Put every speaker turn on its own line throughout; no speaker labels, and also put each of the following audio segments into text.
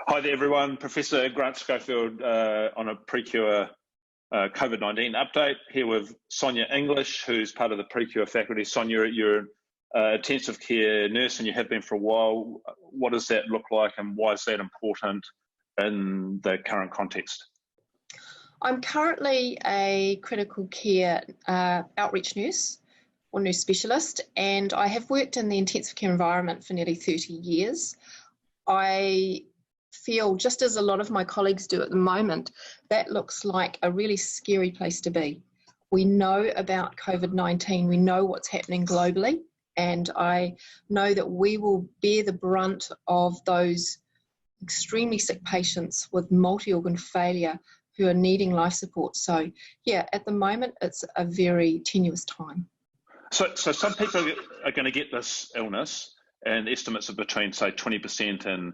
Hi there, everyone. Professor Grant Schofield on a PreKure COVID-19 update here with Sonya English, who's part of the PreKure faculty. Sonya, you're an intensive care nurse and you have been for a while. What does that look like and why is that important in the current context?
I'm currently a critical care outreach nurse or nurse specialist, and I have worked in the intensive care environment for nearly 30 years. I feel, just as a lot of my colleagues do at the moment, that looks like a really scary place to be. We know about COVID-19, we know what's happening globally, and I know that we will bear the brunt of those extremely sick patients with multi-organ failure who are needing life support. So yeah, at the moment it's a very tenuous time.
So some people are going to get this illness, and estimates of between, say, 20% and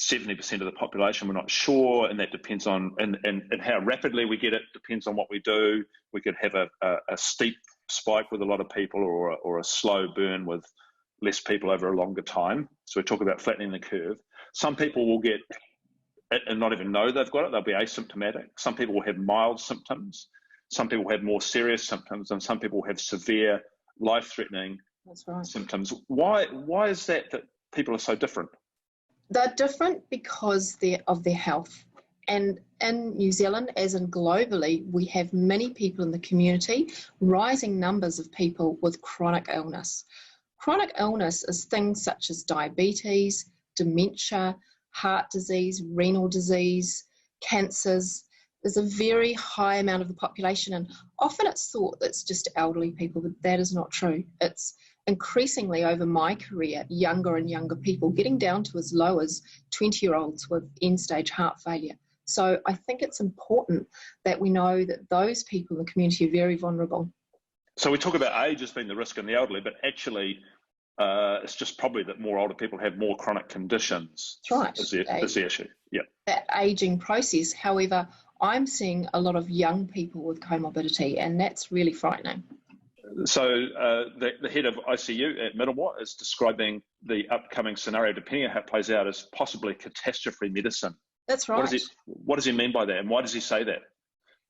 70% of the population. We're not sure, and that depends on and how rapidly we get it depends on what we do. We could have a steep spike with a lot of people, or a slow burn with less people over a longer time. So we talk about flattening the curve. Some people will get it and not even know they've got it. They'll be asymptomatic. Some people will have mild symptoms. Some people have more serious symptoms, and some people have severe, life-threatening symptoms. Why is that people are so different?
They're different because of their health. And in New Zealand, as in globally, we have many people in the community, rising numbers of people with chronic illness. Chronic illness is things such as diabetes, dementia, heart disease, renal disease, cancers. There's a very high amount of the population, and often it's thought that it's just elderly people, but that is not true. It's increasingly over my career, younger and younger people, getting down to as low as 20-year-olds with end-stage heart failure. So I think it's important that we know that those people in the community are very vulnerable.
So we talk about age as being the risk in the elderly, but actually it's just probably that more older people have more chronic conditions.
That's right.
Is the issue. Yeah.
That ageing process. However, I'm seeing a lot of young people with comorbidity, and that's really frightening.
So the head of ICU at Middlemore is describing the upcoming scenario, depending on how it plays out, as possibly catastrophe medicine.
That's right.
What does he mean by that, and why does he say that?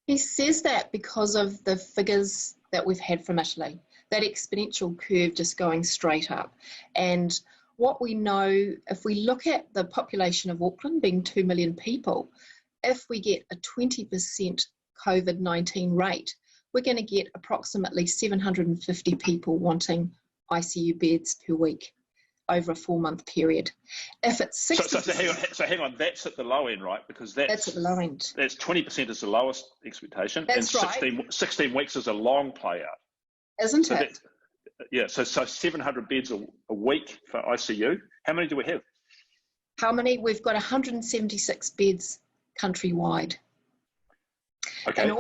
He says that because of the figures that we've had from Italy, that exponential curve just going straight up. And what we know, if we look at the population of Auckland being 2 million people, if we get a 20% COVID-19 rate, we're going to get approximately 750 people wanting ICU beds per week over a 4-month period. If it's 60%,
so hang on, that's at the low end, right? Because that's
at the low end.
That's 20% is the lowest expectation,
that's
and
right.
16 weeks is a long play out,
isn't it?
Yeah. So 700 beds a week for ICU. How many do we have?
How many? We've got 176 beds countrywide.
Okay.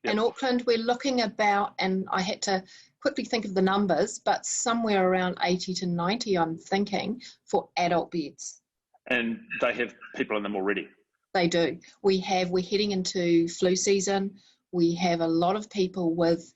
In Auckland, we're looking about, and I had to quickly think of the numbers, but somewhere around 80 to 90, I'm thinking, for adult beds.
And they have people in them already?
They do. We're heading into flu season. We have a lot of people with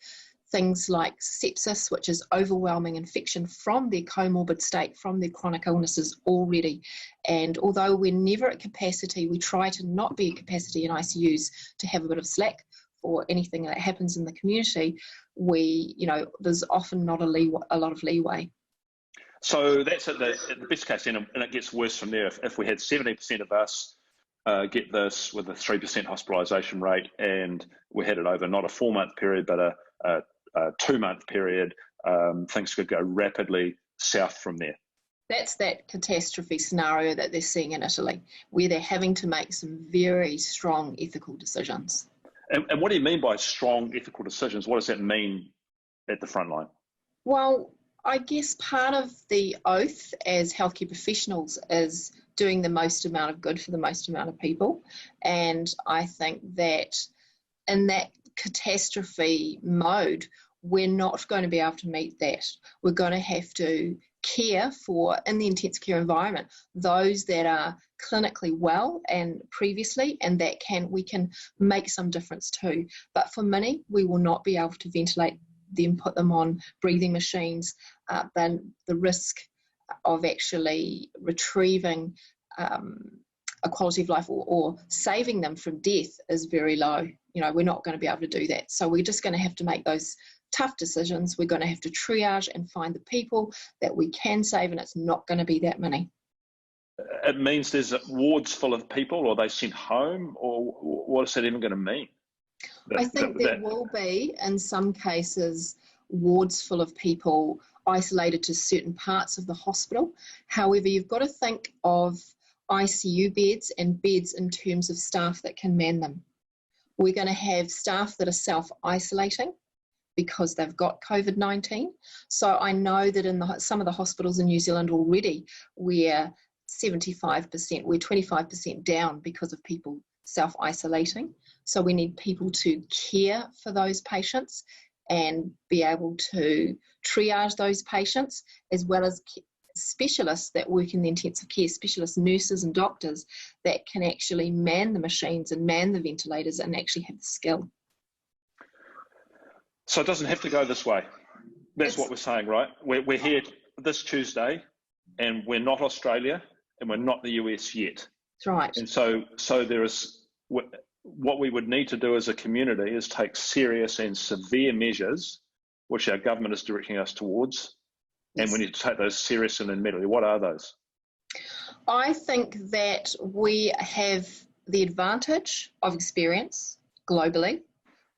things like sepsis, which is overwhelming infection from their comorbid state, from their chronic illnesses already. And although we're never at capacity, we try to not be at capacity in ICUs to have a bit of slack for anything that happens in the community. There's often not a lot of leeway.
So that's at the best case, and it gets worse from there. If we had 70% of us get this with a 3% hospitalisation rate, and we had it over not a 4-month period, but a 2-month period, things could go rapidly south from there.
That's that catastrophe scenario that they're seeing in Italy, where they're having to make some very strong ethical decisions.
And what do you mean by strong ethical decisions? What does that mean at the front line?
Well, I guess part of the oath as healthcare professionals is doing the most amount of good for the most amount of people. And I think that in that catastrophe mode, we're not going to be able to meet that. We're going to have to care for, in the intensive care environment, those that are clinically well and previously, and that we can make some difference too. But for many, we will not be able to ventilate them, put them on breathing machines. Then the risk of actually retrieving a quality of life or saving them from death is very low. You know, we're not going to be able to do that. So we're just going to have to make those tough decisions. We're going to have to triage and find the people that we can save, and it's not going to be that many.
It means there's wards full of people, or they sent home, or what is that even going to mean?
I think there will be, in some cases, wards full of people isolated to certain parts of the hospital. However, you've got to think of ICU beds and beds in terms of staff that can man them. We're going to have staff that are self-isolating because they've got COVID-19. So I know that in some of the hospitals in New Zealand already, we're 75%, we're 25% down because of people self-isolating. So we need people to care for those patients and be able to triage those patients, as well as specialists that work in the intensive care, specialist nurses and doctors that can actually man the machines and man the ventilators and actually have the skill.
So it doesn't have to go this way. That's what we're saying, right? We're here this Tuesday, and we're not Australia, and we're not the US yet.
That's right.
And so there is, what we would need to do as a community is take serious and severe measures, which our government is directing us towards, and we need to take those serious and immediately. What are those?
I think that we have the advantage of experience globally.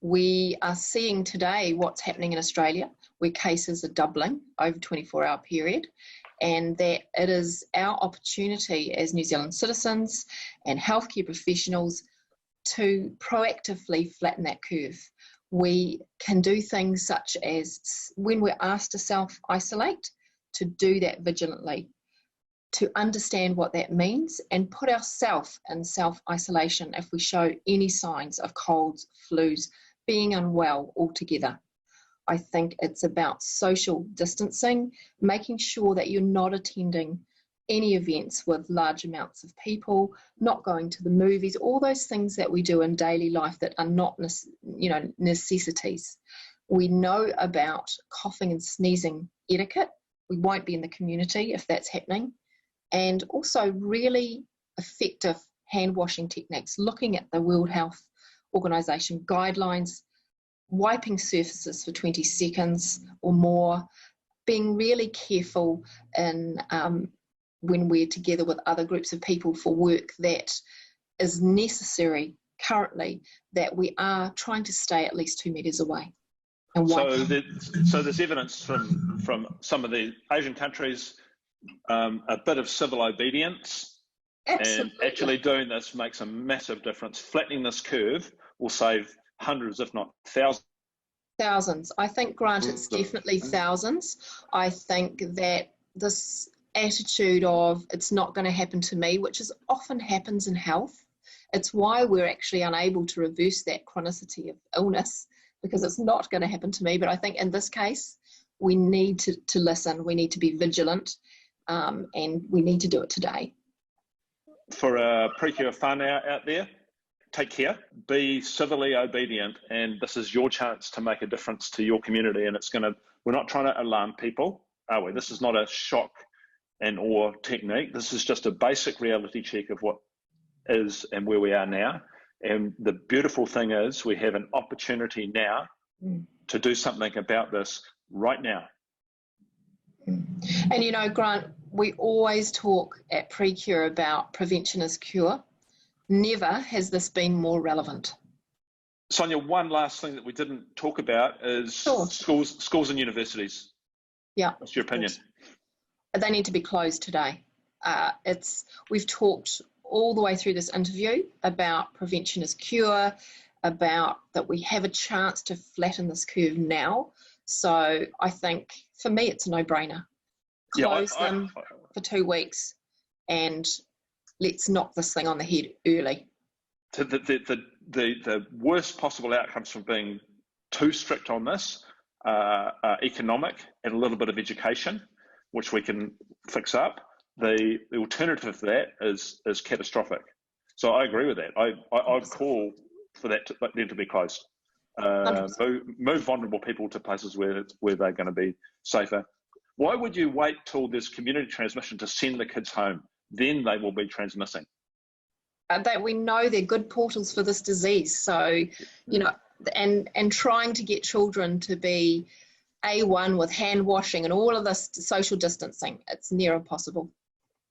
We are seeing today what's happening in Australia, where cases are doubling over a 24-hour period, and that it is our opportunity as New Zealand citizens and healthcare professionals to proactively flatten that curve. We can do things such as, when we're asked to self-isolate, to do that vigilantly, to understand what that means and put ourselves in self-isolation if we show any signs of colds, flus, being unwell altogether. I think it's about social distancing, making sure that you're not attending any events with large amounts of people, not going to the movies, all those things that we do in daily life that are not, necessities. We know about coughing and sneezing etiquette. We won't be in the community if that's happening. And also really effective hand washing techniques, looking at the World Health Organization guidelines, wiping surfaces for 20 seconds or more, being really careful in when we're together with other groups of people for work that is necessary currently, that we are trying to stay at least 2 meters away. And
so there's evidence from some of the Asian countries, a bit of civil obedience. Absolutely. And actually doing this makes a massive difference. Flattening this curve will save hundreds, if not thousands.
Thousands. I think, Grant, it's definitely thousands. I think that this attitude of it's not going to happen to me, which is often happens in health. It's why we're actually unable to reverse that chronicity of illness, because it's not going to happen to me. But I think in this case, we need to listen. We need to be vigilant, and we need to do it today.
For a PreKure fan out there, take care, be civilly obedient, and this is your chance to make a difference to your community. And we're not trying to alarm people, are we? This is not a shock and awe technique. This is just a basic reality check of what is and where we are now. And the beautiful thing is we have an opportunity now to do something about this right now.
And Grant, we always talk at PreKure about prevention is cure. Never has this been more relevant.
Sonya, one last thing that we didn't talk about is schools and universities.
Yeah.
What's your opinion?
They need to be closed today. We've talked all the way through this interview about prevention is cure, about that we have a chance to flatten this curve now. So I think for me it's a no-brainer. Close them for 2 weeks and let's knock this thing on the head early. The worst possible outcomes from being too strict on this are economic and a little bit of education, which we can fix up. The alternative to that is catastrophic. So I agree with that. I'd call for that them to be closed. Move vulnerable people to places where they're going to be safer. Why would you wait till there's community transmission to send the kids home? Then they will be transmitting. that we know they're good portals for this disease. So, you know, and trying to get children to be A1 with hand washing and all of this social distancing, it's near impossible.